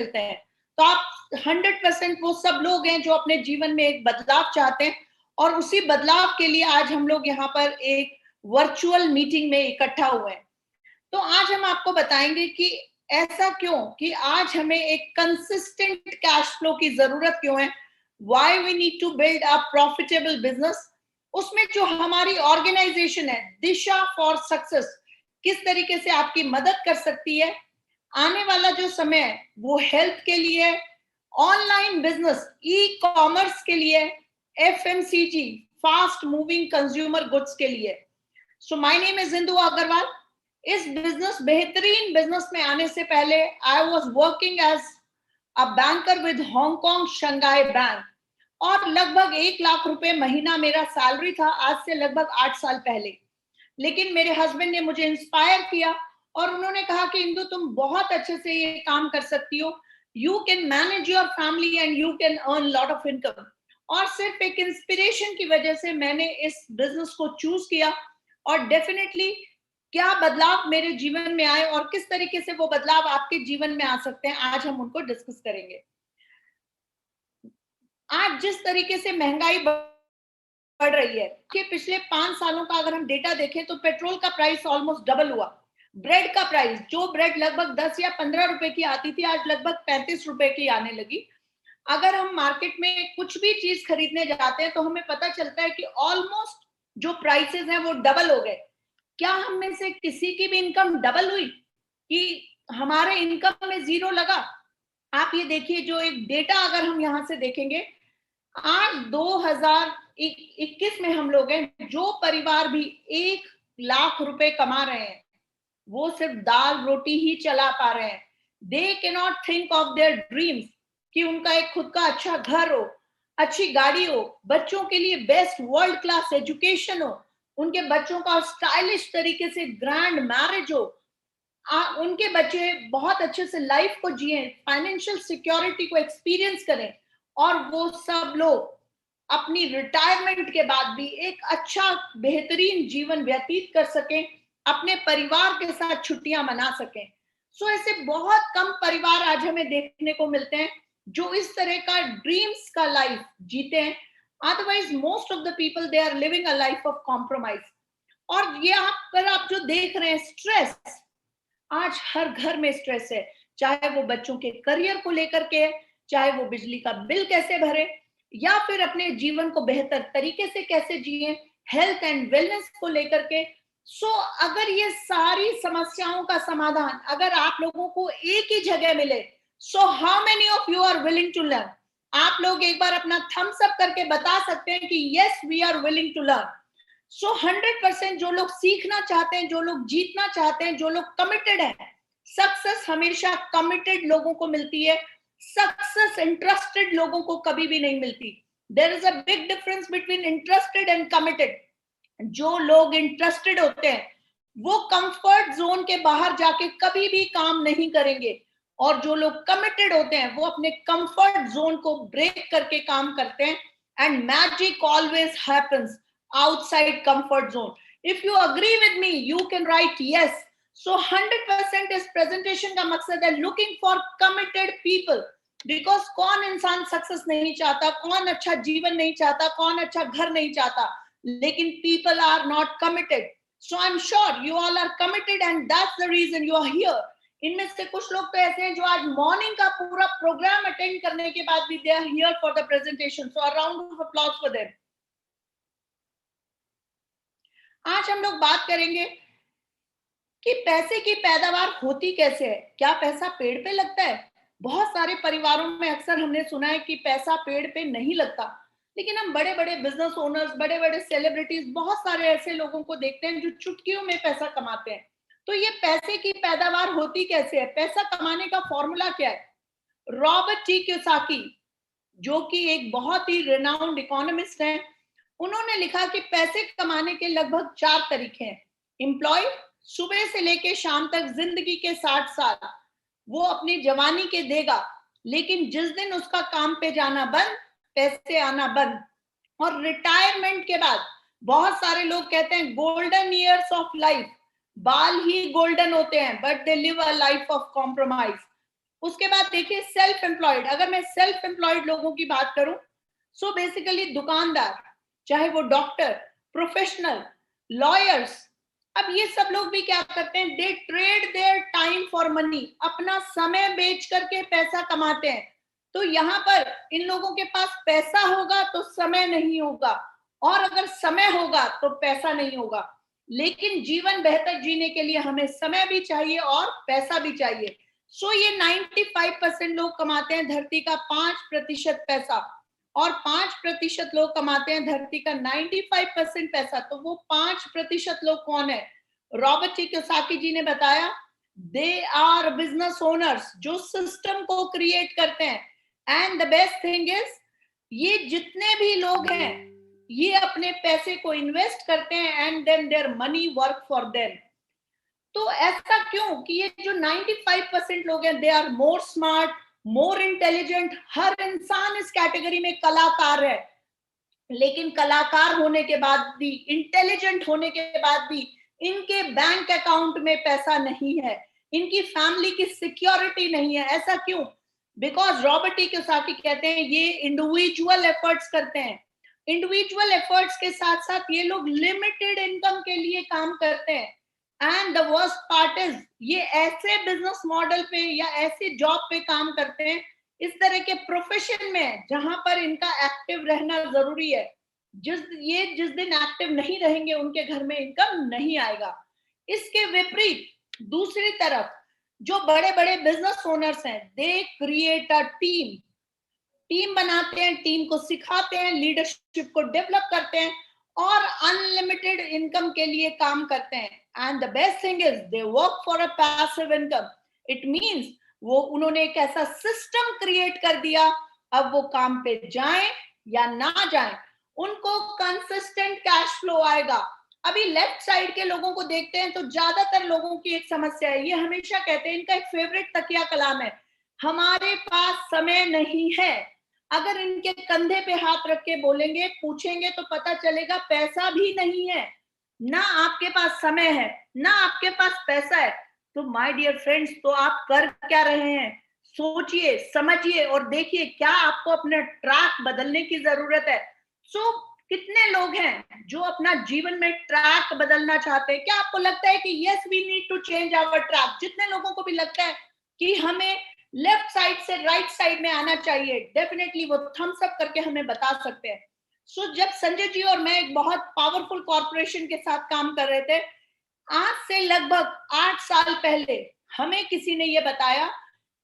मिलते हैं। तो आप 100% वो सब लोग हैं जो अपने जीवन में एक बदलाव चाहते हैं, और उसी बदलाव के लिए आज हम लोग यहाँ पर एक वर्चुअल मीटिंग में इकट्ठा हुए हैं। तो आज हम आपको बताएंगे कि ऐसा क्यों, कि आज हमें एक कंसिस्टेंट कैश फ्लो की जरूरत क्यों है, why we need to build a profitable business. उसमें जो हमारी ऑर्गेनाइजेशन है दिशा फॉर सक्सेस किस तरीके से आपकी मदद कर सकती है। आने वाला जो समय है वो हेल्थ के लिए, ऑनलाइन बिजनेस, ई कॉमर्स के लिए, FMCG, fast moving consumer goods के लिए। So my name is Indu Agarwal. इस बिजनेस, बेहतरीन बिजनेस में आने से पहले I was working as a banker with Hong Kong Shanghai bank, और लगभग 1 लाख रुपए महीना मेरा सैलरी था, आज से लगभग 8 साल पहले। लेकिन मेरे हस्बैंड ने मुझे इंस्पायर किया और उन्होंने कहा कि इंदु तुम बहुत अच्छे से ये काम कर सकती हो, you can manage your family and you can earn lot of income. और सिर्फ एक इंस्पिरेशन की वजह से मैंने इस बिजनेस को चूज किया, और डेफिनेटली क्या बदलाव मेरे जीवन में आए और किस तरीके से वो बदलाव आपके जीवन में आ सकते हैं, आज हम उनको डिस्कस करेंगे। आज जिस तरीके से महंगाई बढ़ रही है कि पिछले 5 सालों का अगर हम डेटा देखें तो पेट्रोल का प्राइस ऑलमोस्ट डबल हुआ। ब्रेड का प्राइस, जो ब्रेड लगभग 10 या 15 रुपए की आती थी, आज लगभग 35 रुपए की आने लगी। अगर हम मार्केट में कुछ भी चीज खरीदने जाते हैं तो हमें पता चलता है कि ऑलमोस्ट जो प्राइसेस हैं वो डबल हो गए। क्या हम में से किसी की भी इनकम डबल हुई कि हमारे इनकम में जीरो लगा? आप ये देखिए, जो एक डेटा अगर हम यहाँ से देखेंगे, आज 2021 में हम लोग हैं, जो परिवार भी 1 लाख रुपए कमा रहे हैं वो सिर्फ दाल रोटी ही चला पा रहे हैं। They can not think of their dreams कि उनका एक खुद का अच्छा घर हो, अच्छी गाड़ी हो, बच्चों के लिए बेस्ट वर्ल्ड क्लास एजुकेशन हो, उनके बच्चों का स्टाइलिश तरीके से ग्रैंड मैरिज हो, उनके बच्चे बहुत अच्छे से लाइफ को जिए, फाइनेंशियल सिक्योरिटी को एक्सपीरियंस करें, और वो सब लोग अपनी रिटायरमेंट के बाद भी एक अच्छा बेहतरीन जीवन व्यतीत कर सकें, अपने परिवार के साथ छुट्टियां मना सकें। सो ऐसे बहुत कम परिवार आज हमें देखने को मिलते हैं जो इस तरह का ड्रीम्स का लाइफ जीते हैं। Otherwise most of the people they are living a life of compromise. और ये आप जो देख रहे हैं स्ट्रेस, आज हर घर में स्ट्रेस है, चाहे वो बच्चों के करियर को लेकर के, चाहे वो बिजली का बिल कैसे भरे, या फिर अपने जीवन को बेहतर तरीके से कैसे जिए, हेल्थ एंड वेलनेस को लेकर के। सो अगर ये सारी समस्याओं का समाधान अगर आप लोगों को एक ही जगह मिले, so how many of you are willing to learn? आप लोग एक बार अपना थम्स अप करके बता सकते हैं कि yes we are willing to learn. So 100% जो लोग सीखना चाहते हैं, जो लोग जीतना चाहते हैं, जो लोग कमिटेड हैं, सक्सेस हमेशा कमिटेड लोगों को मिलती है, सक्सेस इंटरेस्टेड लोगों को कभी भी नहीं मिलती। There is a big difference between interested and committed. जो लोग इंटरेस्टेड होते हैं वो कंफर्ट जोन के बाहर जाके कभी भी काम नहीं करेंगे, और जो लोग कमिटेड होते हैं वो अपने कंफर्ट जोन को ब्रेक करके काम करते हैं। And magic always happens outside comfort zone. If you agree with me, you can write yes. So 100% इस presentation का मकसद है looking for committed people. Because कौन इंसान सक्सेस नहीं चाहता, कौन अच्छा जीवन नहीं चाहता, कौन अच्छा घर नहीं चाहता, लेकिन people are not committed. So I'm sure you all are committed and that's the reason you are here. इनमें से कुछ लोग तो ऐसे हैं जो आज मॉर्निंग का पूरा प्रोग्राम अटेंड करने के बाद भी they are here for the presentation. So a round of applause for them. आज हम लोग बात करेंगे कि पैसे की पैदावार होती कैसे है। क्या पैसा पेड़ पे लगता है? बहुत सारे परिवारों में अक्सर हमने सुना है कि पैसा पेड़ पे नहीं लगता, लेकिन हम बड़े बड़े बिजनेस ओनर्स, बड़े बड़े सेलिब्रिटीज, बहुत सारे ऐसे लोगों को देखते हैं जो चुटकियों में पैसा कमाते हैं। तो ये पैसे की पैदावार होती कैसे है? पैसा कमाने का फॉर्मूला क्या है? रॉबर्ट टी कियोसाकी, जो कि एक बहुत ही रिनाउंड इकोनॉमिस्ट हैं, उन्होंने लिखा कि पैसे कमाने के लगभग 4 तरीके हैं। एम्प्लॉय, सुबह से लेके शाम तक जिंदगी के 60 साल वो अपनी जवानी के देगा, लेकिन जिस दिन उसका काम पे जाना बंद, पैसे आना बंद। और रिटायरमेंट के बाद बहुत सारे लोग कहते हैं गोल्डन ईयर्स ऑफ लाइफ, बाल ही गोल्डन होते हैं, but they live a life of compromise. उसके बाद देखिए सेल्फ एम्प्लॉयड, अगर मैं सेल्फ एम्प्लॉयड लोगों की बात करूं, सो बेसिकली दुकानदार, चाहे वो डॉक्टर, प्रोफेशनल, लॉयर्स, अब ये सब लोग भी क्या करते हैं, दे trade their time for money, अपना समय बेच करके पैसा कमाते हैं। तो यहाँ पर इन लोगों के पास पैसा होगा तो समय नहीं होगा, और अगर समय होगा तो पैसा नहीं होगा। लेकिन जीवन बेहतर जीने के लिए हमें समय भी चाहिए और पैसा भी चाहिए। सो ये 95% लोग कमाते हैं धरती का 5% पैसा, और 5% लोग कमाते हैं धरती का 95% पैसा। तो वो 5% लोग कौन है? रॉबर्ट टी कियोसाकी जी ने बताया, दे आर बिजनेस ओनर्स, जो सिस्टम को क्रिएट करते हैं। And the best thing is, ये जितने भी लोग हैं ये अपने पैसे को इन्वेस्ट करते हैं and then their money work for them. तो ऐसा क्यों कि ये जो 95% लोग हैं, they are more smart, more intelligent. हर इंसान इस कैटेगरी में कलाकार है, लेकिन कलाकार होने के बाद भी, इंटेलिजेंट होने के बाद भी इनके बैंक अकाउंट में पैसा नहीं है, इनकी फैमिली की सिक्योरिटी नहीं है। ऐसा क्यों? बिकॉज रॉबर्ट टी कियोसाकी कहते हैं ये इंडिविजुअल एफर्ट्स करते हैं। इंडिविजुअल एफर्ट्स के साथ साथ ये लोग लिमिटेड इनकम के लिए काम करते हैं। And the worst part is, ये ऐसे बिजनेस मॉडल पे या ऐसे जॉब पे काम करते हैं, इस तरह के प्रोफेशन में जहां पर इनका एक्टिव रहना जरूरी है। जिस दिन एक्टिव नहीं रहेंगे उनके घर में इनकम नहीं आएगा। इसके विपरीत दूसरी तरफ जो बड़े बड़े बिजनेस ओनर्स हैं, they create a team, team बनाते हैं, टीम को सिखाते हैं, लीडरशिप को डेवलप करते हैं और अनलिमिटेड इनकम के लिए काम करते हैं। And the best thing is they work for a passive income. It means वो उन्होंने एक ऐसा सिस्टम क्रिएट कर दिया, अब वो काम पे जाएं या ना जाएं, उनको कंसिस्टेंट कैश फ्लो आएगा। अभी लेफ्ट साइड के लोगों को देखते हैं तो ज्यादातर लोगों की एक समस्या है, ये हमेशा कहते हैं, इनका एक फेवरेट तकिया कलाम है, हमारे पास समय नहीं है। अगर इनके कंधे पे हाथ रख के बोलेंगे, पूछेंगे तो पता चलेगा पैसा भी नहीं है, ना आपके पास समय है, ना आपके पास पैसा है। तो माय डियर फ्रेंड्स, तो आप कर क्या रहे हैं? सोचिए, समझिए और देखिए क्या आपको अपना ट्रैक बदलने की जरूरत है। सो कितने लोग हैं जो अपना जीवन में ट्रैक बदलना चाहते हैं? क्या आपको लगता है कि yes we need to change our track? जितने लोगों को भी लगता है कि हमें लेफ्ट साइड से राइट साइड में आना चाहिए, डेफिनेटली वो थम्स अप करके हमें बता सकते हैं। सो जब संजय जी और मैं एक बहुत पावरफुल कॉर्पोरेशन के साथ काम कर रहे थे, आज से लगभग 8 साल पहले हमें किसी ने ये बताया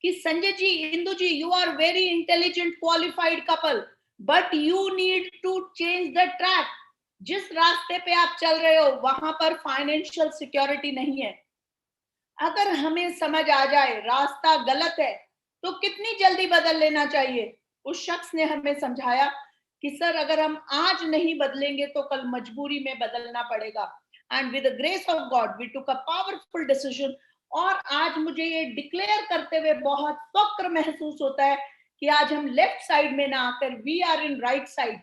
कि Sanjay ji, Indu ji, you are very intelligent qualified couple, but you need to change the track. जिस रास्ते पे आप चल रहे हो वहां पर फाइनेंशियल सिक्योरिटी नहीं है। अगर हमें समझ आ जाए रास्ता गलत है तो कितनी जल्दी बदल लेना चाहिए। उस शख्स ने हमें समझाया कि सर अगर हम आज नहीं बदलेंगे तो कल मजबूरी में बदलना पड़ेगा। And with the grace of God we took a powerful decision. और आज मुझे ये डिक्लेयर करते हुए बहुत फक्र महसूस होता है कि आज हम लेफ्ट साइड में ना आकर we are in right side.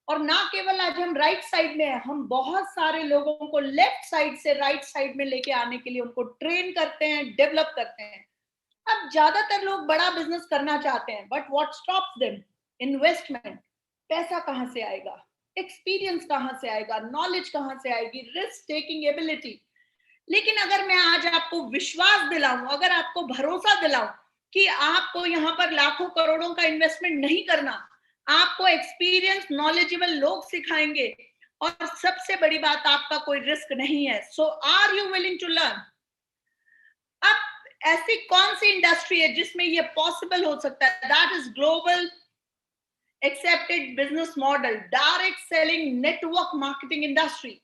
और ना केवल आज हम राइट साइड में हैं, हम बहुत सारे लोगों को लेफ्ट साइड से राइट साइड में लेके आने के लिए उनको ट्रेन करते हैं, डेवलप करते हैं। अब ज्यादातर लोग बड़ा बिजनेस करना चाहते हैं, but what stops them? Investment. पैसा कहां से आएगा? एक्सपीरियंस कहां से आएगा? नॉलेज कहां से आएगी? Risk taking ability. लेकिन अगर मैं आज आपको विश्वास दिलाऊं, अगर आपको भरोसा दिलाऊं कि आपको यहाँ पर लाखों करोड़ों का इन्वेस्टमेंट नहीं करना, आपको एक्सपीरियंस नॉलेजेबल लोग सिखाएंगे और सबसे बड़ी बात, आपका कोई रिस्क नहीं है। So are you willing to learn? अब ऐसी कौन सी इंडस्ट्री है जिसमें ये पॉसिबल हो सकता है? That is global accepted business model, direct selling network marketing industry.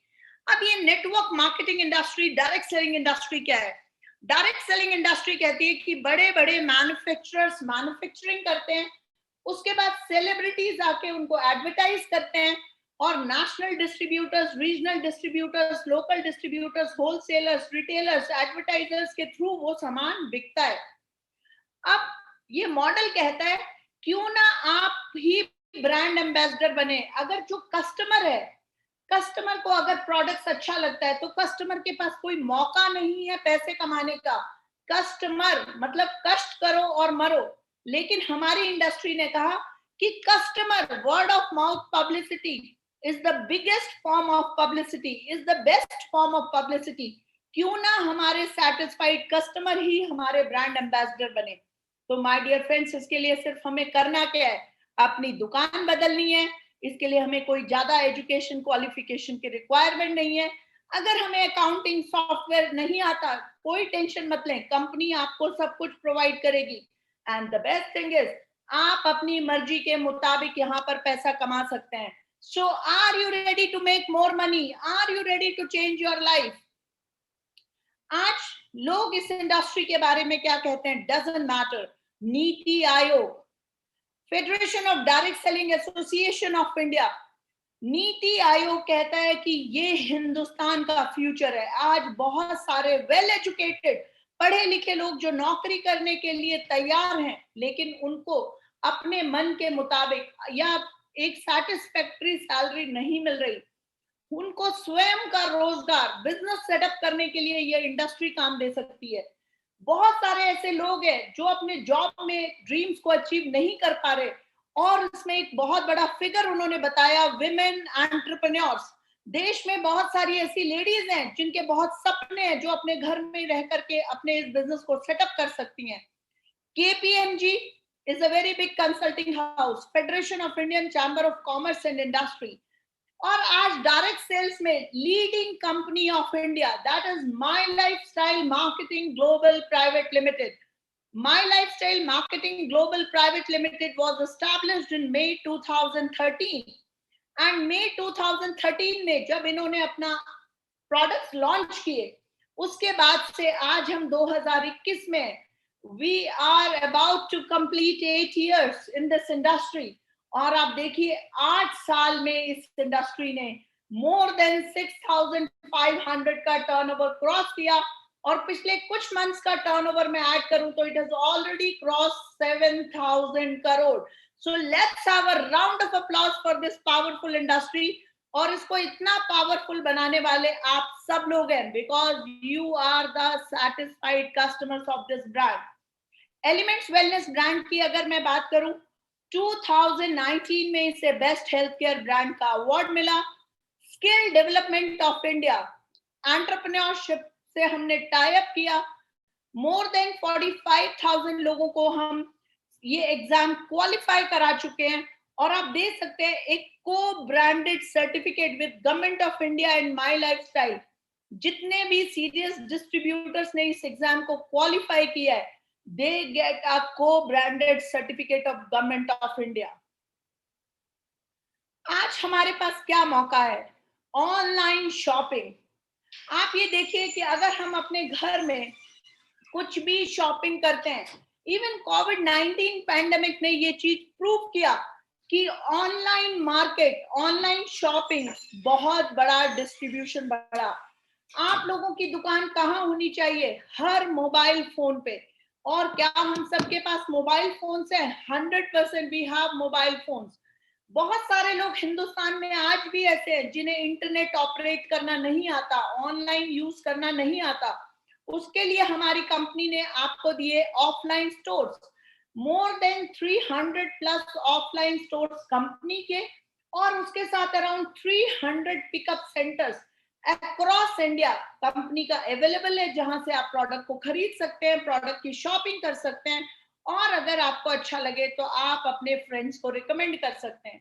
अब ये network marketing industry, direct selling industry क्या है? डायरेक्ट सेलिंग इंडस्ट्री कहती है कि बड़े बड़े मैन्युफैक्चरर्स मैन्युफैक्चरिंग करते हैं, उसके बाद सेलिब्रिटीज आके उनको एडवर्टाइज करते हैं और national distributors, regional distributors, local distributors, wholesalers, retailers, advertisers के थ्रू वो सामान बिकता है। अब ये मॉडल कहता है क्यों ना आप ही ब्रांड एम्बेसडर बने। अगर जो कस्टमर है, कस्टमर को अगर प्रोडक्ट्स अच्छा लगता है तो कस्टमर के पास कोई मौका नहीं है पैसे कमाने का। कस्टमर मतलब कष्ट करो और मरो, लेकिन हमारी इंडस्ट्री ने कहा कि customer, word of mouth publicity is the biggest form of publicity, is the best form of publicity. क्यों ना हमारे सेटिस्फाइड कस्टमर ही हमारे ब्रांड एम्बेसडर बने। तो माय डियर फ्रेंड्स, इसके लिए सिर्फ हमें करना क्या है, अपनी दुकान बदलनी है। इसके लिए हमें कोई ज्यादा एजुकेशन क्वालिफिकेशन की रिक्वायरमेंट नहीं है। अगर हमें अकाउंटिंग सॉफ्टवेयर नहीं आता, कोई टेंशन मत लें, कंपनी आपको सब कुछ प्रोवाइड करेगी। And the best thing is, आप अपनी मर्जी के मुताबिक यहाँ पर पैसा कमा सकते हैं। So are you ready to make more money? Are you ready to change your life? आज लोग इस इंडस्ट्री के बारे में क्या कहते हैं, doesn't matter. NITI Aayog, federation of direct selling association of India, NITI Aayog कहता है कि ये हिंदुस्तान का फ्यूचर है। आज बहुत सारे वेल एजुकेटेड, पढ़े लिखे लोग जो नौकरी करने के लिए तैयार हैं, लेकिन उनको अपने मन के मुताबिक या एक सैटिस्फैक्टरी सैलरी नहीं मिल रही। उनको स्वयं का रोजगार, बिजनेस सेटअप करने के लिए ये इंडस्ट्री काम दे सकती है। बहुत सारे ऐसे लोग हैं जो अपने जॉब में ड्रीम्स को अचीव नहीं कर पा रहे, और इसमें एक बहुत बड़ा फिगर उन्होंने बताया, विमेन एंटरप्रेन्योर्स। देश में बहुत सारी ऐसी लेडीज हैं जिनके बहुत सपने हैं, जो अपने घर में रह करके अपने इस बिजनेस को सेटअप कर सकती हैं। KPMG is a very big consulting house, Federation of Indian Chamber of Commerce and Industry, और आज डायरेक्ट सेल्स में leading company of India, that is my lifestyle marketing global private limited. My lifestyle marketing global private limited was established in May 2013, and May 2013 में जब इन्होंने अपना products launch किए, उसके बाद से आज हम 2021 में, we are about to complete 8 years in this industry. और आप देखिए 8 साल में इस इंडस्ट्री ने मोर देन 6,500 का टर्नओवर क्रॉस किया, और पिछले कुछ मंथ्स का टर्नओवर मैं ऐड करूं तो it has already cross 7,000 crore. So let's have a round of applause for this powerful industry. और इसको इतना पावरफुल बनाने वाले आप सब लोग हैं, because you are the satisfied customers of this brand. Elements wellness brand की अगर मैं बात करूं, 2019 में इसे बेस्ट हेल्थ केयर ब्रांड का अवार्ड मिला। Skill development of India, entrepreneurship से हमने टाई अप किया। मोर देन 45,000 लोगों को हम ये एग्जाम क्वालिफाई करा चुके हैं, और आप देख सकते हैं एक को branded certificate with government of India and my lifestyle. जितने भी सीरियस डिस्ट्रीब्यूटर्स ने इस एग्जाम को क्वालिफाई किया है, they get a co-branded certificate of government of India. आज हमारे पास क्या मौका है, ऑनलाइन शॉपिंग। आप ये देखिए कि अगर हम अपने घर में कुछ भी शॉपिंग करते हैं, इवन कोविड-19 पैंडेमिक ने ये चीज प्रूव किया कि ऑनलाइन मार्केट, ऑनलाइन शॉपिंग बहुत बड़ा डिस्ट्रीब्यूशन बढ़ा। आप लोगों की दुकान कहाँ होनी चाहिए? हर मोबाइल फोन पे। और क्या हम सबके पास मोबाइल फोन्स हैं? 100% वी हैव मोबाइल फोन्स। बहुत सारे लोग हिंदुस्तान में आज भी ऐसे हैं जिन्हें इंटरनेट ऑपरेट करना नहीं आता, ऑनलाइन यूज करना नहीं आता। उसके लिए हमारी कंपनी ने आपको दिए offline stores, more than 300 plus offline stores company के, और उसके साथ around 300 pickup centres across India company का अवेलेबल है, जहां से आप प्रोडक्ट को खरीद सकते हैं, प्रोडक्ट की शॉपिंग कर सकते हैं, और अगर आपको अच्छा लगे तो आप अपने फ्रेंड्स को रिकमेंड कर सकते हैं।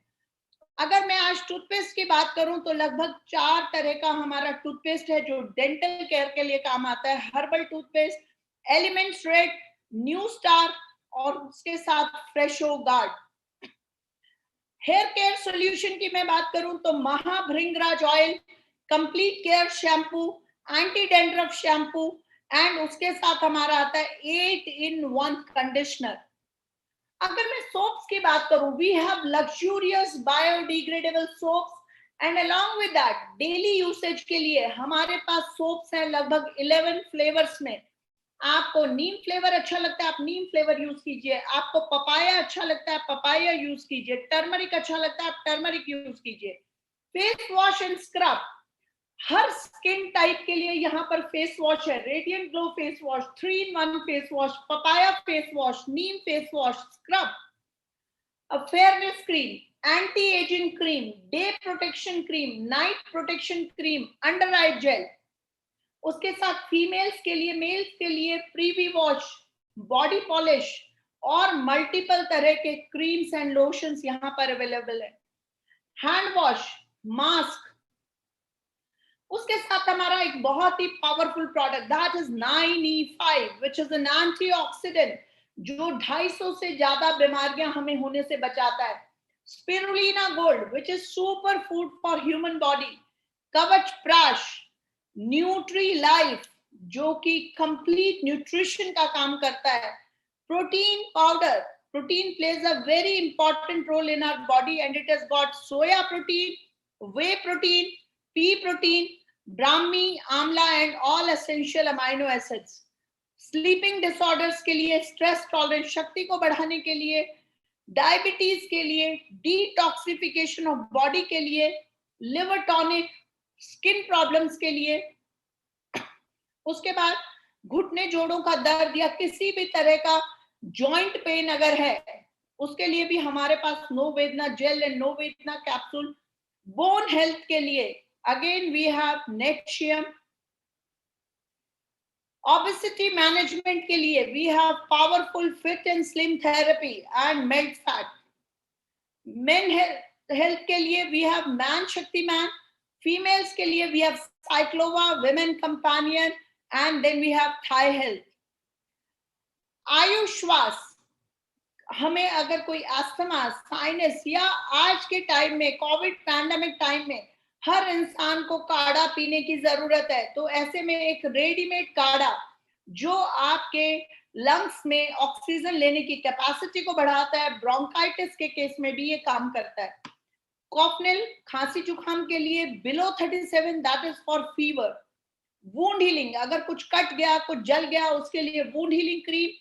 अगर मैं आज टूथपेस्ट की बात करूं तो लगभग 4 तरह का हमारा टूथपेस्ट है जो डेंटल केयर के लिए काम आता है। Herbal toothpaste, elements red, new star, और उसके साथ fresho guard. Hair care solution की मैं बात करूं तो Mahabhringraj oil, complete care shampoo, anti dandruff shampoo, and उसके साथ हमारा आता है 8-in-1 कंडीशनर। अगर मैं सोप्स की बात करूं, we have luxurious biodegradable soaps, and along with that daily usage के लिए हमारे पास सोप्स हैं लगभग 11 फ्लेवर्स में। आपको नीम फ्लेवर अच्छा लगता है, आप नीम फ्लेवर यूज कीजिए। आपको पपाया अच्छा लगता है, पपाया यूज कीजिए। टर्मरिक अच्छा लगता है, आप टर्मरिक यूज कीजिए। फेस वॉश एंड स्क्रब, हर स्किन टाइप के लिए यहाँ पर फेस वॉश है, radiant glow face wash, 3-in-1 face wash, papaya face wash, neem face wash, scrub, fairness cream, anti ageing cream, day protection cream, night protection cream, under eye gel. उसके साथ females के लिए, males के लिए privy wash, body polish और multiple तरह के creams and lotions यहाँ पर अवेलेबल है। हैंड वॉश, मास्क, उसके साथ हमारा एक बहुत ही powerful product that is 9E5 which is an antioxidant जो 250 से ज्यादा बीमारियां हमें होने से बचाता है। Spirulina gold which is super food for human body. कवच प्राश, न्यूट्री लाइफ जो कि कंप्लीट न्यूट्रिशन का काम करता है। Protein powder, protein plays a very important role in our body and it has got soya protein, whey protein, pea protein, brahmi, amla and all essential amino acids. Sleeping disorders के लिए, stress tolerance शक्ति को बढ़ाने के लिए, diabetes के लिए, detoxification of body के लिए, लिवर टॉनिक, स्किन प्रॉब्लम्स के लिए। उसके बाद घुटने जोड़ों का दर्द या किसी भी तरह का जॉइंट पेन अगर है उसके लिए भी हमारे पास no Vedna gel and no Vedna capsule. Bone health के लिए again we have Nexium. Obesity management के लिए we have powerful fit and slim therapy and melt fat. Men health के लिए we have man Shaktiman. Females के लिए we have Cyclova, women companion and then we have thigh health. Ayushwas, हमें अगर कोई asthma, sinus या आज के टाइम में कोविड पैंडेमिक टाइम में हर इंसान को काढ़ा पीने की जरूरत है, तो ऐसे में एक रेडीमेड काढ़ा जो आपके लंग्स में ऑक्सीजन लेने की कैपेसिटी को बढ़ाता है, ब्रोंकाइटिस के केस में भी ये काम करता है। कॉफनिल, खांसी जुकाम के लिए below 37 that is for fever. Wound healing, अगर कुछ कट गया, कुछ जल गया, उसके लिए wound healing cream.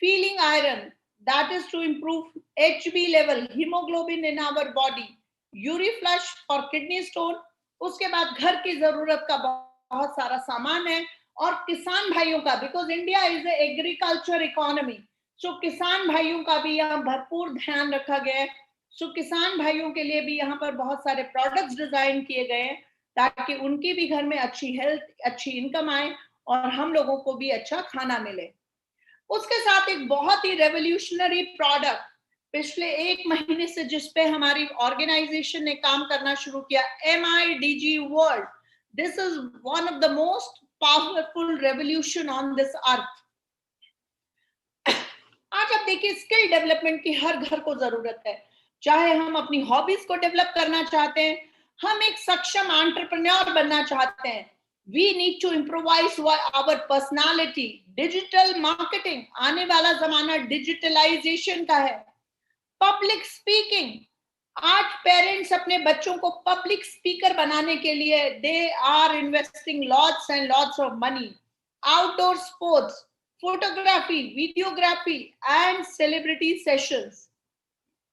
Feeling iron that is to improve HB level, hemoglobin in our body. यूरीफ्लश और किडनी स्टोन। उसके बाद घर की जरूरत का बहुत सारा सामान है और किसान भाइयों का, because India is agriculture economy, so किसान भाइयों का भी यहाँ भरपूर ध्यान रखा गया है। सो किसान भाइयों के लिए भी यहाँ पर बहुत सारे प्रोडक्ट्स डिजाइन किए गए हैं ताकि उनकी भी घर में अच्छी हेल्थ, अच्छी इनकम आए और हम लोगों को भी अच्छा खाना मिले। उसके साथ एक बहुत ही रेवोल्यूशनरी प्रोडक्ट पिछले 1 महीने से जिस पे हमारी ऑर्गेनाइजेशन ने काम करना शुरू किया, MIDG world. This is one of the most powerful revolution on this earth. आज आप देखिए स्किल डेवलपमेंट की हर घर को जरूरत है, चाहे हम अपनी हॉबीज को डेवलप करना चाहते हैं, हम एक सक्षम एंटरप्रेन्योर बनना चाहते हैं, we need to improvise our personality। Digital marketing, आने वाला जमाना डिजिटलाइजेशन का है। पब्लिक स्पीकिंग, आज पेरेंट्स अपने बच्चों को पब्लिक स्पीकर बनाने के लिए they are investing lots and lots of money. Outdoor sports, photography, videography and celebrity sessions.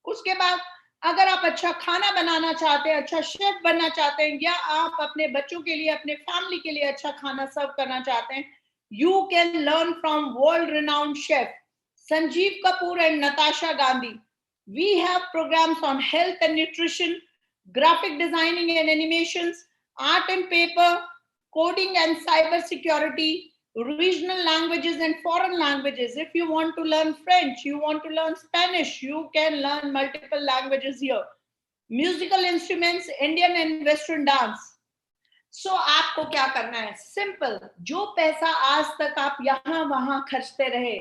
उसके बाद अगर आप अच्छा खाना बनाना चाहते हैं, अच्छा शेफ बनना चाहते हैं, या आप अपने बच्चों के लिए, अपने फैमिली के लिए अच्छा खाना सर्व करना चाहते हैं, you can learn from world renowned chef Sanjeev Kapoor and Natasha Gandhi. We have programmes on health and nutrition, graphic designing and animations, art and paper, coding and cyber security, regional languages and foreign languages. If you want to learn French, you want to learn Spanish, you can learn multiple languages here. Musical instruments, Indian and Western dance. So आपको क्या करना है? Simple, जो पैसा आज तक आप यहाँ वहां खर्चते रहे,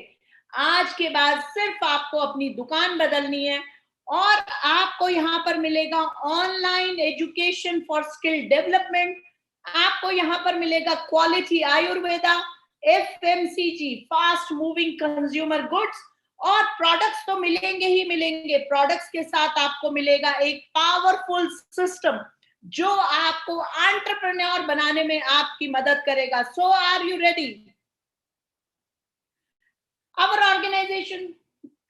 आज के बाद सिर्फ आपको अपनी दुकान बदलनी है और आपको यहाँ पर मिलेगा online education for skill development. आपको यहाँ पर मिलेगा quality Ayurveda, FMCG, fast moving consumer goods, और प्रोडक्ट्स तो मिलेंगे ही मिलेंगे। प्रोडक्ट्स के साथ आपको मिलेगा एक पावरफुल सिस्टम जो आपको एंटरप्रेन्योर बनाने में आपकी मदद करेगा। So are you ready? Our organization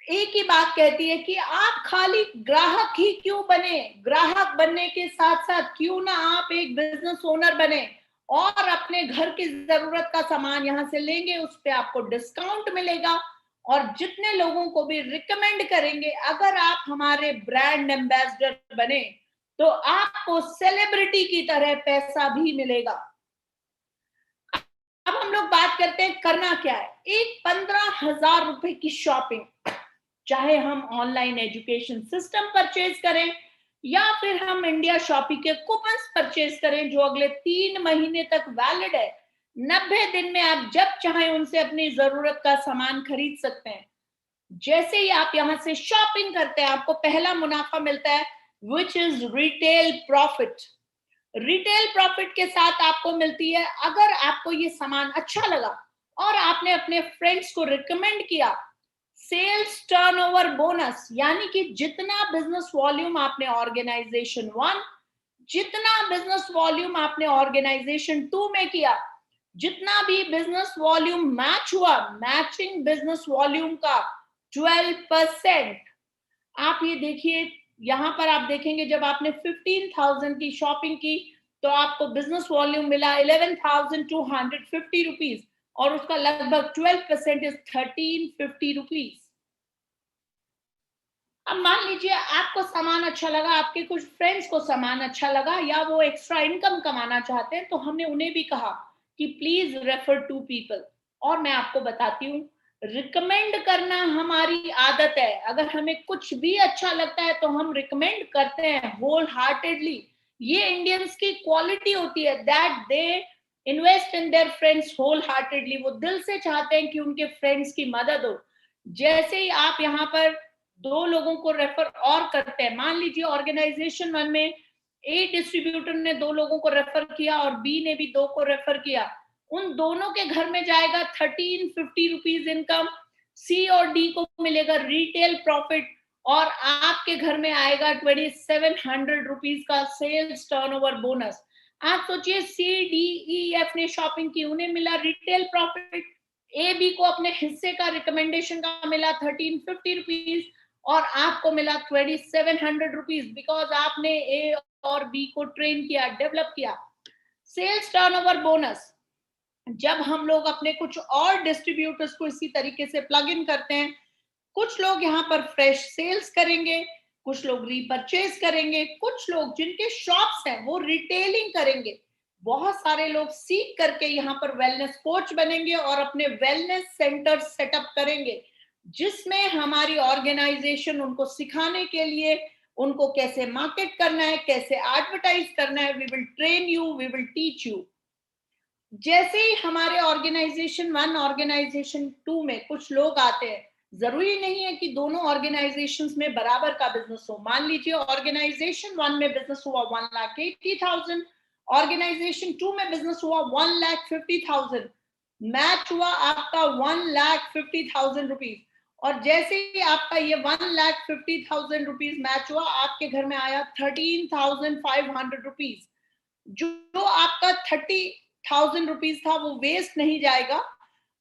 एक ही बात कहती है कि आप खाली ग्राहक ही क्यों बने, ग्राहक बनने के साथ साथ क्यों ना आप एक बिजनेस ओनर बने और अपने घर की जरूरत का सामान यहां से लेंगे, उस पे आपको डिस्काउंट मिलेगा और जितने लोगों को भी रिकमेंड करेंगे, अगर आप हमारे ब्रांड एम्बेसडर बने तो आपको सेलिब्रिटी की तरह पैसा भी मिलेगा। अब हम लोग बात करते हैं करना क्या है। एक 15,000 रुपए की शॉपिंग, चाहे हम ऑनलाइन एजुकेशन सिस्टम परचेज करें या फिर हम इंडिया शॉपिंग के कूपन्स परचेज करें जो अगले 3 महीने तक वैलिड है। 90 दिन में आप जब चाहें उनसे अपनी जरूरत का सामान खरीद सकते हैं। जैसे ही आप यहां से शॉपिंग करते हैं, आपको पहला मुनाफा मिलता है, which is retail profit. Retail profit के साथ आपको मिलती है, अगर आपको ये सामान अच्छा लगा और आपने अपने फ्रेंड्स को रिकमेंड किया, सेल्स टर्नओवर बोनस, यानी कि जितना बिजनेस वॉल्यूम आपने ऑर्गेनाइजेशन 1, जितना बिजनेस वॉल्यूम आपने ऑर्गेनाइजेशन 2 में किया, जितना भी बिजनेस वॉल्यूम मैच हुआ, मैचिंग बिजनेस वॉल्यूम का 12%। आप ये देखिए, यहां पर आप देखेंगे जब आपने 15,000 की शॉपिंग की तो आपको बिजनेस वॉल्यूम मिला 11,250 रुपीज और उसका लगभग 12% इज 1350 रुपीज। अब मान लीजिए आपको सामान अच्छा लगा, आपके कुछ फ्रेंड्स को सामान अच्छा लगा या वो एक्स्ट्रा इनकम कमाना चाहते हैं, तो हमने उन्हें भी कहा कि प्लीज रेफर टू पीपल। और मैं आपको बताती हूँ, रिकमेंड करना हमारी आदत है। अगर हमें कुछ भी अच्छा लगता है तो हम रिकमेंड करते हैं होल हार्टेडली। ये इंडियंस की क्वालिटी होती है, that they invest in their friends wholeheartedly. वो दिल से चाहते हैं कि उनके फ्रेंड्स की मदद हो। जैसे ही आप यहाँ पर 2 लोगों को रेफर और करते हैं, मान लीजिए ऑर्गेनाइजेशन 1 में ए डिस्ट्रीब्यूटर ने 2 लोगों को रेफर किया और बी ने भी 2 को रेफर किया, उन दोनों के घर में जाएगा 1350 रुपीज इनकम, सी और डी को मिलेगा रिटेल प्रॉफिट और आपके घर में आएगा 2700 रुपीज का सेल्स टर्नओवर बोनस। आप सोचिए, सी डी ई एफ ने शॉपिंग की, उन्हें मिला रिटेल प्रॉफिट, ए बी को अपने हिस्से का रिकमेंडेशन का मिला 1350 रुपीज और आपको मिला 2700 रुपीज, बिकॉज आपने ए और बी को ट्रेन किया, डेवलप किया। सेल्स टर्नओवर बोनस, जब हम लोग अपने कुछ और डिस्ट्रीब्यूटर्स को इसी तरीके से प्लग इन करते हैं, कुछ लोग यहाँ पर फ्रेश सेल्स करेंगे, कुछ लोग रीपरचेज करेंगे, कुछ लोग जिनके शॉप्स हैं वो रिटेलिंग करेंगे, बहुत सारे लोग सीख करके यहाँ पर वेलनेस कोच बनेंगे और अपने वेलनेस सेंटर सेटअप करेंगे, जिसमें हमारी ऑर्गेनाइजेशन उनको सिखाने के लिए, उनको कैसे मार्केट करना है, कैसे एडवर्टाइज करना है, we will train you, we will teach you. जैसे ही हमारे ऑर्गेनाइजेशन 1 ऑर्गेनाइजेशन 2 में कुछ लोग आते हैं, जरूरी नहीं है कि दोनों ऑर्गेनाइजेशंस में बराबर का बिजनेस हो। मान लीजिए ऑर्गेनाइजेशन 1 में बिजनेस हुआ 1,80,000, ऑर्गेनाइजेशन 2 में बिजनेस हुआ 1,50,000, मैच हुआ आपका 1,50,000 रुपीज। और जैसे ही आपका ये 1,50,000 रुपीज मैच हुआ, आपके घर में आया 13,500 रुपीज। जो आपका 30,000 रुपीज था वो वेस्ट नहीं जाएगा,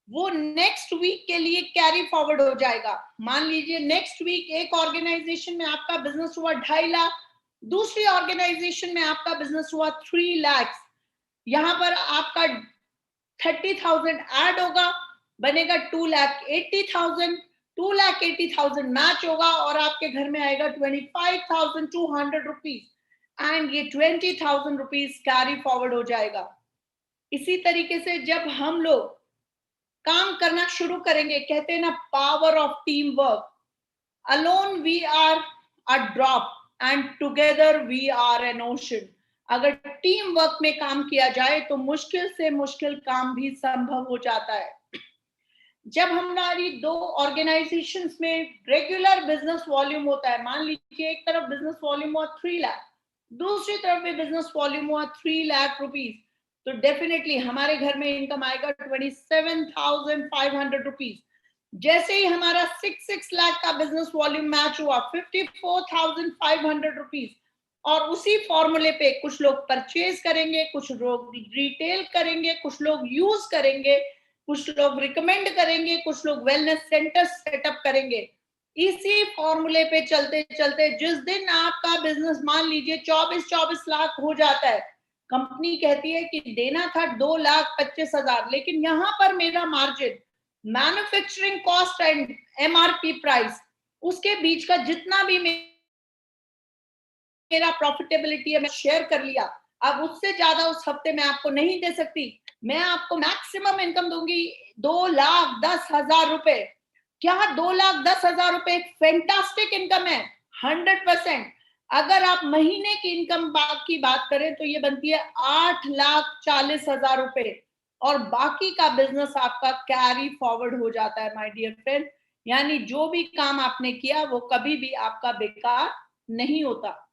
वो नेक्स्ट वीक के लिए कैरी फॉरवर्ड हो जाएगा। मान लीजिए नेक्स्ट वीक एक ऑर्गेनाइजेशन में आपका बिजनेस हुआ 2.5 लाख, दूसरी ऑर्गेनाइजेशन में आपका बिजनेस हुआ 3 लाख, यहां पर आपका 30,000 ऐड होगा, बनेगा 2,80,000, 2,80,000 मैच होगा और आपके घर में आएगा 25,200 रुपीज एंड ये 20,000 रुपीज कैरी फॉरवर्ड हो जाएगा। इसी तरीके से जब हम लोग काम करना शुरू करेंगे, कहते हैं ना power of team work, alone we are a drop and together we are an ocean. अगर टीम वर्क में काम किया जाए तो मुश्किल से मुश्किल काम भी संभव हो जाता है। जब हमारी 2 ऑर्गेनाइजेशंस में रेगुलर बिजनेस वॉल्यूम होता है, मान लीजिए एक तरफ बिजनेस वॉल्यूम हुआ 3 लाख, दूसरी तरफ भी बिजनेस वॉल्यूम हुआ 3 लाख रुपीज, तो डेफिनेटली हमारे घर में इनकम आएगा 27,500 रुपीज। जैसे ही हमारा 6 लाख का बिजनेस वॉल्यूम मैच हुआ 54,500 रुपीज, और उसी फॉर्मूले पे कुछ लोग परचेज करेंगे, कुछ लोग रिटेल करेंगे, कुछ लोग यूज करेंगे, कुछ लोग रिकमेंड करेंगे, कुछ लोग वेलनेस सेंटर सेटअप करेंगे। इसी फॉर्मूले पे चलते चलते जिस दिन आपका बिजनेस मान लीजिए 24 लाख हो जाता है, कंपनी कहती है कि देना था 2,25,000, लेकिन यहां पर मेरा margin, manufacturing cost and MRP price, उसके बीच का जितना भी मेरा प्रॉफिटेबिलिटी है मैं शेयर कर लिया। अब उससे ज्यादा उस हफ्ते में आपको नहीं दे सकती, मैं आपको मैक्सिमम इनकम दूंगी 2,10,000 रुपए। क्या 2,10,000 रुपए एक फैंटास्टिक इनकम है? 100%। अगर आप महीने की इनकम की बात करें तो ये बनती है 8,40,000 रुपए, और बाकी का बिजनेस आपका कैरी फॉरवर्ड हो जाता है माय डियर फ्रेंड। यानी जो भी काम आपने किया वो कभी भी आपका बेकार नहीं होता।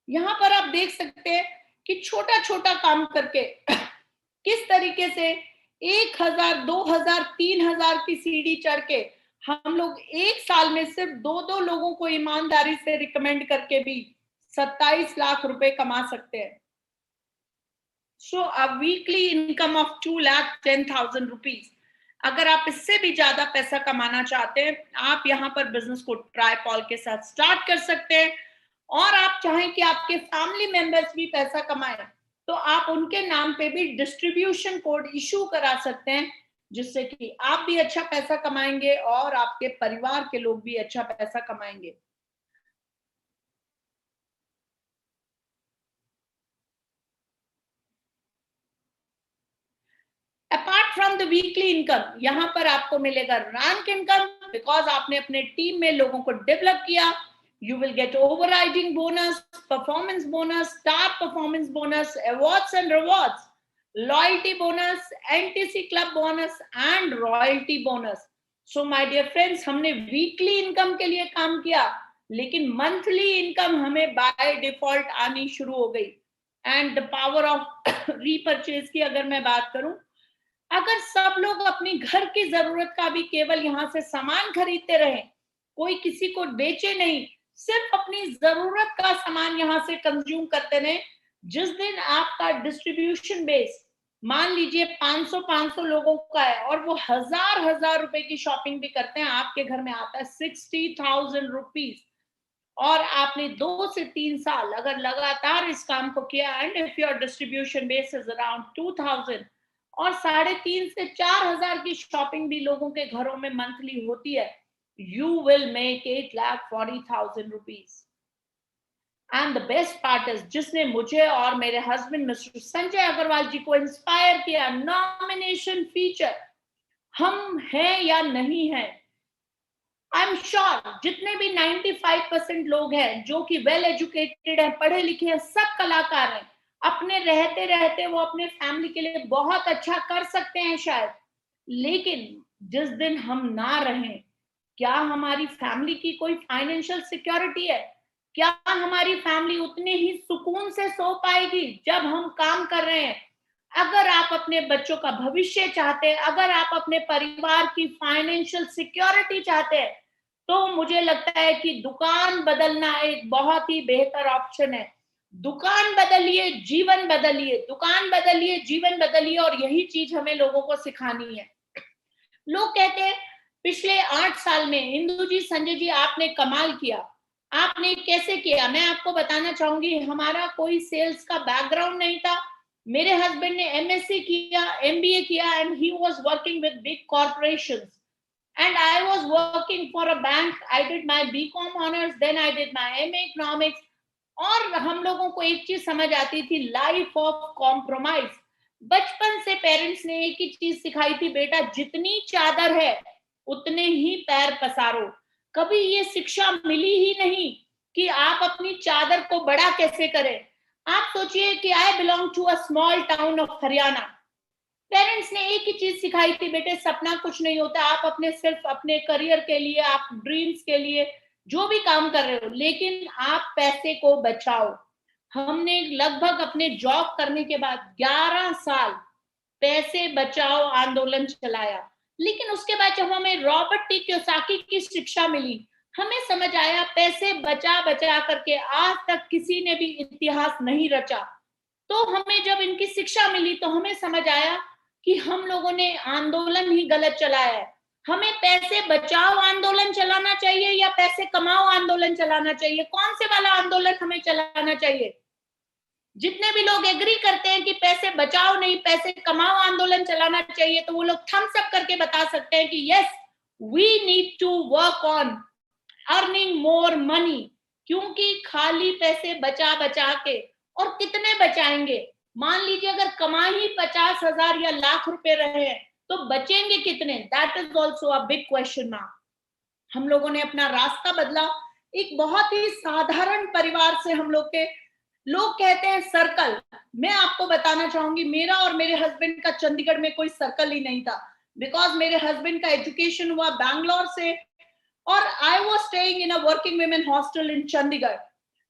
यहां पर आप देख सकते हैं कि छोटा छोटा काम करके किस तरीके से 1,000, 2,000, 3,000 की सीढ़ी चढ़ के हम लोग एक साल में सिर्फ दो दो लोगों को ईमानदारी से रिकमेंड करके भी 27 लाख रुपए कमा सकते हैं। So a weekly income of 2,10,000 rupees. अगर आप इससे भी ज्यादा पैसा कमाना चाहते हैं, आप यहाँ पर बिजनेस को ट्राईपॉल के साथ स्टार्ट कर सकते हैं। और आप चाहें कि आपके फैमिली मेंबर्स भी पैसा कमाएं, तो आप उनके नाम पे भी डिस्ट्रीब्यूशन कोड इशू करा सकते हैं, जिससे कि आप भी अच्छा पैसा कमाएंगे और आपके परिवार के लोग भी अच्छा पैसा कमाएंगे। Apart from the weekly income, यहां पर आपको मिलेगा रैंक इनकम, बिकॉज आपने अपने टीम में लोगों को डेवलप किया। You will get overriding bonus, performance bonus, star performance bonus, awards and rewards, loyalty bonus, NTC club bonus and royalty bonus. So my dear friends, हमने वीकली इनकम के लिए काम किया, लेकिन मंथली इनकम हमें बाय डिफॉल्ट आनी शुरू हो गई। And the power of repurchase की अगर मैं बात करूं, अगर सब लोग अपनी घर की जरूरत का भी केवल यहाँ से सामान खरीदते रहे, कोई किसी को बेचे नहीं, सिर्फ अपनी जरूरत का सामान यहाँ से कंज्यूम करते रहे, जिस दिन आपका डिस्ट्रीब्यूशन बेस मान लीजिए 500 लोगों का है और वो हजार हजार रुपए की शॉपिंग भी करते हैं, आपके घर में आता है 60,000 रुपीज। और आपने 2 से 3 साल अगर लगातार इस काम को किया, and if your distribution base is around 2,000, और 3,500 से 4,000 की शॉपिंग भी लोगों के घरों में मंथली होती है, you will make 8,40,000 rupees. And the best part is, जिसने मुझे और मेरे हस्बैंड मिस्टर संजय अग्रवाल जी को इंस्पायर किया, नॉमिनेशन फीचर, हम हैं या नहीं हैं, आई एम श्योर जितने भी 95% लोग हैं जो कि वेल एजुकेटेड हैं, पढ़े लिखे हैं, सब कलाकार हैं, अपने रहते रहते वो अपने फैमिली के लिए बहुत अच्छा कर सकते हैं शायद, लेकिन जिस दिन हम ना रहें, क्या हमारी फैमिली की कोई फाइनेंशियल सिक्योरिटी है? क्या हमारी फैमिली उतने ही सुकून से सो पाएगी जब हम काम कर रहे हैं? अगर आप अपने बच्चों का भविष्य चाहते हैं, अगर आप अपने परिवार की फाइनेंशियल सिक्योरिटी चाहते हैं, तो मुझे लगता है कि दुकान बदलना एक बहुत ही बेहतर ऑप्शन है। दुकान बदलिए, जीवन बदलिए, दुकान बदलिए, जीवन बदलिए, और यही चीज हमें लोगों को सिखानी है। लोग कहते हैं पिछले 8 साल में इंदु जी, संजय जी, आपने कमाल किया, आपने कैसे किया? मैं आपको बताना चाहूंगी, हमारा कोई सेल्स का बैकग्राउंड नहीं था। मेरे हस्बैंड ने एमएससी किया, एमबीए किया, and he was working with big corporations, and I was working for a bank. I did my BCom honors, then I did my MA economics. और हम लोगों को एक चीज समझ आती थी, लाइफ ऑफ कॉम्प्रोमाइज। बचपन से पेरेंट्स ने एक ही चीज सिखाई थी, बेटा जितनी चादर है उतने ही पैर पसारो। कभी ये शिक्षा मिली ही नहीं कि आप अपनी चादर को बड़ा कैसे करें। आप सोचिए कि I belong to a small town of Haryana, parents ने एक ही चीज सिखाई थी, बेटे सपना कुछ नहीं होता, आप अपने सिर्फ अपने करियर के लिए, आप ड्रीम्स के लिए जो भी काम कर रहे हो, लेकिन आप पैसे को बचाओ। हमने लगभग अपने जॉब करने के बाद 11 साल पैसे बचाओ आंदोलन चलाया, लेकिन उसके बाद जब हमें रॉबर्ट टी कियोसाकी की शिक्षा मिली, हमें समझ आया पैसे बचा बचा करके आज तक किसी ने भी इतिहास नहीं रचा। तो हमें जब इनकी शिक्षा मिली तो हमें समझ आया कि हम लोगों ने आंदोलन ही गलत चलाया है। हमें पैसे बचाओ आंदोलन चलाना चाहिए या पैसे कमाओ आंदोलन चलाना चाहिए? कौन से वाला आंदोलन हमें चलाना चाहिए? जितने भी लोग एग्री करते हैं कि पैसे बचाओ नहीं पैसे कमाओ आंदोलन चलाना चाहिए, तो वो लोग थम्स अप करके बता सकते हैं कि yes, we need to work on earning more money. क्योंकि खाली पैसे बचा बचा के, और कितने बचाएंगे? मान लीजिए अगर कमा ही 50,000 या लाख रुपए रहे हैं, तो बचेंगे कितने? That is also a big question mark. हम लोगों ने अपना रास्ता बदला। एक बहुत ही साधारण परिवार से हम लोग के, लोग कहते हैं सर्कल। मैं आपको बताना चाहूंगी, मेरा और मेरे हस्बैंड का चंडीगढ़ में कोई सर्कल ही नहीं था, बिकॉज मेरे हस्बैंड का एजुकेशन हुआ बैंगलोर से, और I was staying in a working women hostel in Chandigarh.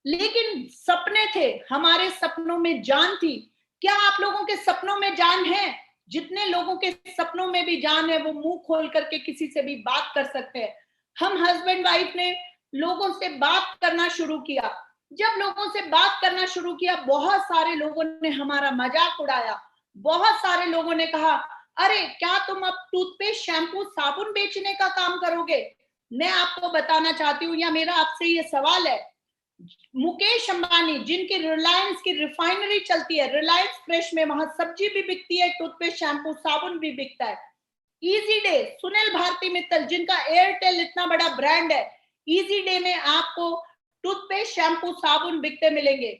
लेकिन सपने थे, हमारे सपनों में जान थी। क्या आप लोगों के सपनों में जान है? जितने लोगों के सपनों में भी जान है, वो मुंह खोल करके किसी से भी बात कर सकते हैं। हम हस्बैंड वाइफ ने लोगों से बात करना शुरू किया। जब लोगों से बात करना शुरू किया, बहुत सारे लोगों ने हमारा मजाक उड़ाया। बहुत सारे लोगों ने कहा, अरे क्या तुम अब टूथपेस्ट, शैम्पू, साबुन बेचने का काम करोगे? मैं आपको बताना चाहती हूँ, या मेरा आपसे ये सवाल है, मुकेश अंबानी जिनकी रिलायंस की रिफाइनरी चलती है, रिलायंस फ्रेश में, वहां सब्जी भी बिकती है, टूथपेस्ट, शैम्पू, साबुन भी बिकता है। इजी डे, सुनील भारती मित्तल जिनका एयरटेल इतना बड़ा ब्रांड है, इजी डे में आपको टूथपेस्ट, शैम्पू, साबुन बिकते मिलेंगे।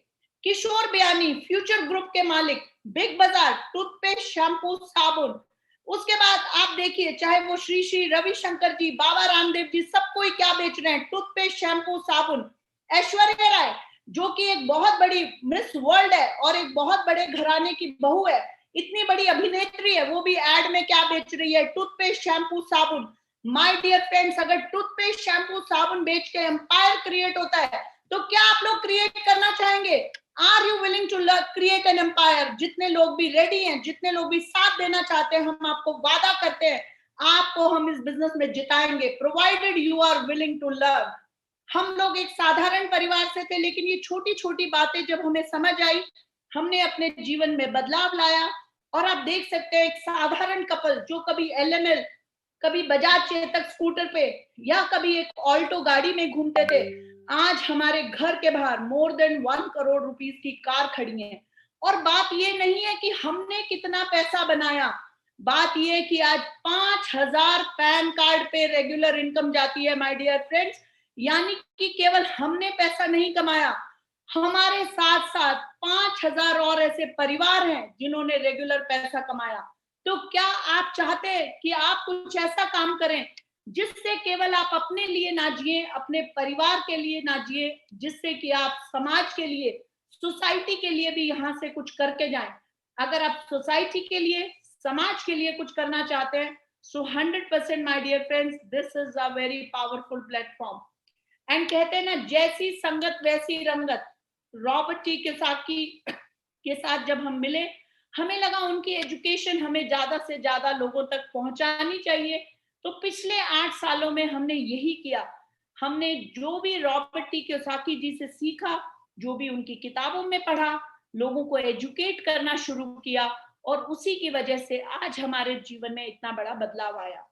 किशोर बियानी फ्यूचर ग्रुप के मालिक, बिग बाजार, टूथपेस्ट, शैम्पू, साबुन। उसके बाद आप देखिए, चाहे वो श्री श्री रविशंकर जी, बाबा रामदेव जी, सब कोई क्या बेच रहे हैं? टूथपेस्ट, शैम्पू, साबुन। ऐश्वर्या राय जो कि एक बहुत बड़ी मिस वर्ल्ड है और एक बहुत बड़े घराने की बहू है, इतनी बड़ी अभिनेत्री है, वो भी एड में क्या बेच रही है? टूथपेस्ट, शैम्पू, साबुन। माय डियर फ्रेंड्स, अगर टूथपेस्ट, शैम्पू, साबुन बेच के एम्पायर क्रिएट होता है, तो क्या आप लोग क्रिएट करना चाहेंगे? Are you willing to create an empire? जितने लोग भी रेडी हैं, जितने लोग भी साथ देना चाहते हैं, हम आपको वादा करते हैं, आपको हम इस बिजनेस में जिताएंगे, provided you are willing to learn. हम लोग एक साधारण परिवार से थे, लेकिन ये छोटी छोटी बातें जब हमें समझ आई, हमने अपने जीवन में बदलाव लाया। और आप देख सकते हैं, एक साधारण कपल जो कभी एलएमएल, कभी बजाज चेतक स्कूटर पे, या कभी एक ऑल्टो गाड़ी में घूमते थे, आज हमारे घर के बाहर मोर देन 1 करोड़ रुपीस की कार खड़ी है। और बात ये नहीं है कि हमने कितना पैसा बनाया, बात ये है कि आज 5,000 पैन कार्ड पे रेगुलर इनकम जाती है, माय डियर फ्रेंड्स। यानी कि केवल हमने पैसा नहीं कमाया, हमारे साथ साथ 5,000 और ऐसे परिवार हैं जिन्होंने रेगुलर पैसा कमाया। तो क्या आप चाहते हैं कि आप कुछ ऐसा काम करें जिससे केवल आप अपने लिए ना जिए, अपने परिवार के लिए ना जिए, जिससे कि आप समाज के लिए, सोसाइटी के लिए भी यहाँ से कुछ करके जाएं? अगर आप सोसाइटी के लिए, समाज के लिए कुछ करना चाहते हैं, so 100% my dear friends, this is a very powerful platform. And कहते हैं ना, जैसी संगत वैसी रंगत। रॉबर्ट टी कियोसाकी के साथ जब हम मिले, हमें लगा उनकी एजुकेशन हमें ज्यादा से ज्यादा लोगों तक पहुंचानी चाहिए। तो पिछले 8 सालों में हमने यही किया। हमने जो भी रॉबर्ट टी कियोसाकी जी से सीखा, जो भी उनकी किताबों में पढ़ा, लोगों को एजुकेट करना शुरू किया, और उसी की वजह से आज हमारे जीवन में इतना बड़ा बदलाव आया।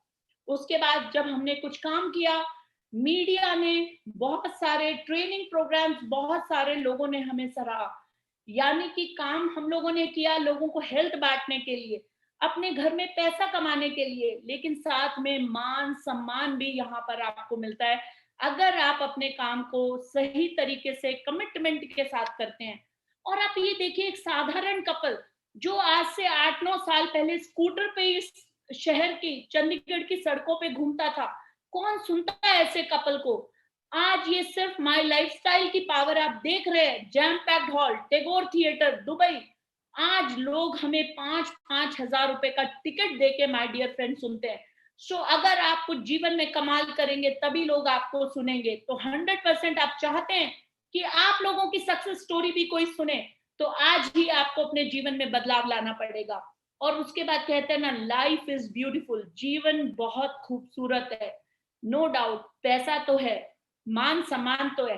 उसके बाद जब हमने कुछ काम किया, मीडिया ने बहुत सारे ट्रेनिंग प्रोग्राम्स, बहुत सारे लोगों ने हमें सराहा। यानी कि काम हम लोगों ने किया लोगों को हेल्थ बांटने के लिए, अपने घर में पैसा कमाने के लिए, लेकिन साथ में मान सम्मान भी यहाँ पर आपको मिलता है, अगर आप अपने काम को सही तरीके से कमिटमेंट के साथ करते हैं। और आप ये देखिए, एक साधारण कपल जो आज से 8-9 साल पहले स्कूटर पे इस शहर की, चंडीगढ़ की सड़कों पे घूमता था, कौन सुनता है ऐसे कपल को? आज ये सिर्फ माय लाइफस्टाइल की पावर, आप देख रहे हैं, jam packed hall, Tagore theatre, Dubai. आज लोग हमें 5-5 हजार रुपए का टिकट देके माय डियर फ्रेंड सुनते हैं। सो अगर आप कुछ जीवन में कमाल करेंगे तभी लोग आपको सुनेंगे। तो 100% आप चाहते हैं कि आप लोगों की सक्सेस स्टोरी भी कोई सुने, तो आज ही आपको अपने जीवन में बदलाव लाना पड़ेगा। और उसके बाद कहते हैं ना, लाइफ इज ब्यूटीफुल, जीवन बहुत खूबसूरत है। नो डाउट, पैसा तो है, मान सम्मान तो है,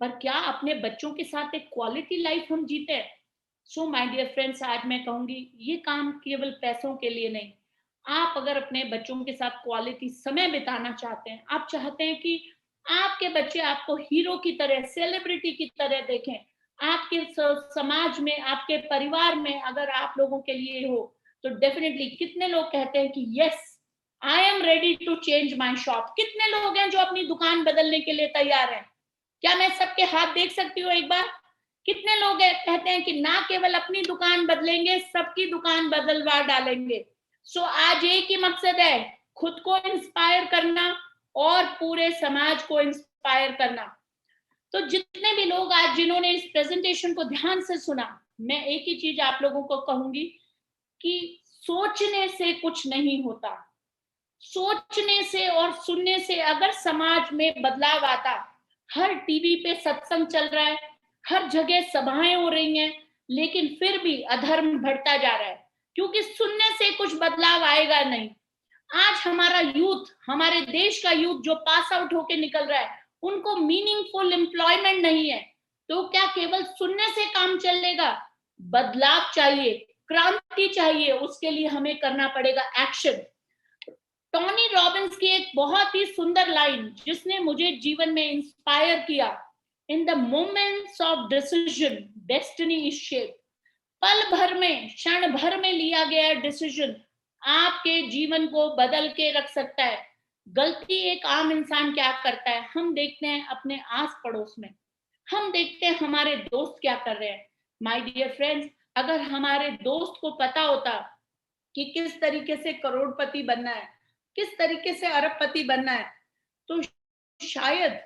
पर क्या अपने बच्चों के साथ एक क्वालिटी लाइफ हम जीते हैं? सो माय डियर फ्रेंड्स, आज मैं कहूंगी, ये काम केवल पैसों के लिए नहीं, आप अगर अपने बच्चों के साथ क्वालिटी समय बिताना चाहते हैं, आप चाहते हैं कि आपके बच्चे आपको हीरो की तरह, सेलिब्रिटी की तरह देखें, आपके समाज में, आपके परिवार में अगर आप लोगों के लिए हो, तो डेफिनेटली कितने लोग कहते हैं कि yes, I am ready to change my shop. कितने लोग हैं जो अपनी दुकान बदलने के लिए तैयार हैं? क्या मैं सबके हाथ देख सकती हूँ एक बार? कितने लोग कहते हैं कि ना केवल अपनी दुकान बदलेंगे, सबकी दुकान बदलवा डालेंगे। सो आज एक ही मकसद है, खुद को इंस्पायर करना और पूरे समाज को इंस्पायर करना। तो जितने भी लोग आज जिन्होंने इस प्रेजेंटेशन को ध्यान से सुना, मैं एक ही चीज आप लोगों को कहूंगी कि सोचने से कुछ नहीं होता, सोचने से और सुनने से अगर समाज में बदलाव आता। हर टीवी पे सत्संग चल रहा है, हर जगह सभाएं हो रही हैं, लेकिन फिर भी अधर्म बढ़ता जा रहा है, क्योंकि सुनने से कुछ बदलाव आएगा नहीं। आज हमारा यूथ, हमारे देश का यूथ जो पास आउट होके निकल रहा है, उनको मीनिंगफुल एम्प्लॉयमेंट नहीं है, तो क्या केवल सुनने से काम चलेगा? बदलाव चाहिए, क्रांति चाहिए, उसके लिए हमें करना पड़ेगा एक्शन। टोनी रॉबिन्स की एक बहुत ही सुंदर लाइन जिसने मुझे जीवन में इंस्पायर किया, in the moments of decision destiny is shape. पल भर में, क्षण भर में लिया गया डिसीजन आपके जीवन को बदल के रख सकता है। गलती एक आम इंसान क्या करता है, हम देखते हैं अपने आस पड़ोस में, हम देखते हैं हमारे दोस्त क्या कर रहे हैं। माय डियर फ्रेंड्स, अगर हमारे दोस्त को पता होता कि किस तरीके से करोड़पति बनना है, किस तरीके से अरबपति बनना है, तो शायद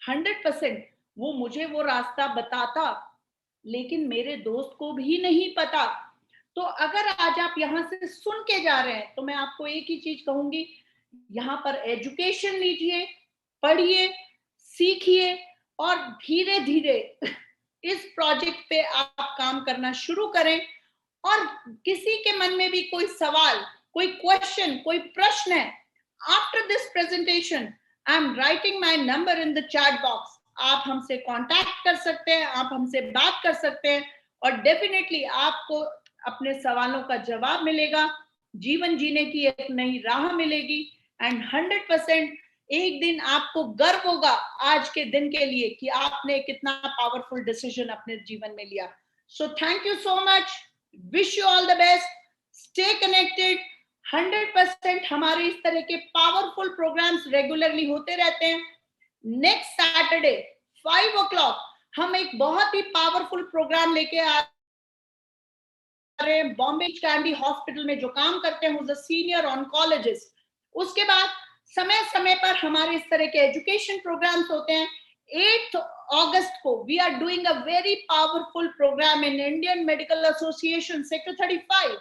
100% वो मुझे वो रास्ता बताता, लेकिन मेरे दोस्त को भी नहीं पता। तो अगर आज आप यहाँ से सुन के जा रहे हैं, तो मैं आपको एक ही चीज कहूंगी, यहाँ पर एजुकेशन लीजिए, पढ़िए, सीखिए और धीरे धीरे इस प्रोजेक्ट पे आप काम करना शुरू करें। और किसी के मन में भी कोई सवाल, कोई क्वेश्चन, कोई प्रश्न है, after this presentation I am writing my number in the chat box. आप हमसे कांटेक्ट कर सकते हैं, आप हमसे बात कर सकते हैं और डेफिनेटली आपको अपने सवालों का जवाब मिलेगा, जीवन जीने की एक नई राह मिलेगी एंड 100% एक दिन आपको गर्व होगा आज के दिन के लिए कि आपने कितना पावरफुल डिसीजन अपने जीवन में लिया। So thank you so much, wish you all the best, stay connected. 100% हमारे इस तरह के पावरफुल प्रोग्राम्स रेगुलरली होते रहते हैं। नेक्स्ट सैटरडे 5 o'clock हम एक बहुत ही पावरफुल प्रोग्राम लेके आ रहे हैं, बॉम्बे कैंडी हॉस्पिटल में जो काम करते हैं, सीनियर ऑन्कोलॉजिस्ट। उसके बाद समय समय पर हमारे इस तरह के एजुकेशन प्रोग्राम्स होते हैं। 8 अगस्त को we are doing a very powerful program in Indian Medical Association sector 35,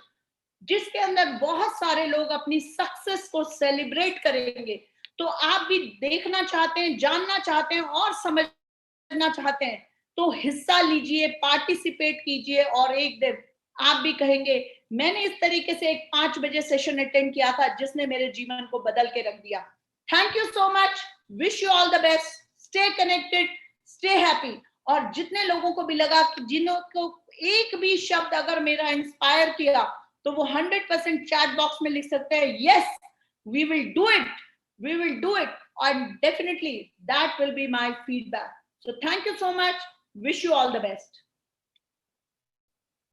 जिसके अंदर बहुत सारे लोग अपनी सक्सेस को सेलिब्रेट करेंगे। तो आप भी देखना चाहते हैं, जानना चाहते हैं और समझना चाहते हैं, तो हिस्सा लीजिए, पार्टिसिपेट कीजिए और एक दिन आप भी कहेंगे मैंने इस तरीके से एक 5 बजे सेशन अटेंड किया था जिसने मेरे जीवन को बदल के रख दिया। Thank you so much, wish you all the best, stay connected, stay happy. और जितने लोगों को भी लगा कि जिन्हों को एक भी शब्द अगर मेरा इंस्पायर किया, तो वो 100% चैट बॉक्स में लिख सकते हैं, yes we will do it, we will do it, and definitely that will be my feedback. So thank you so much, wish you all the best.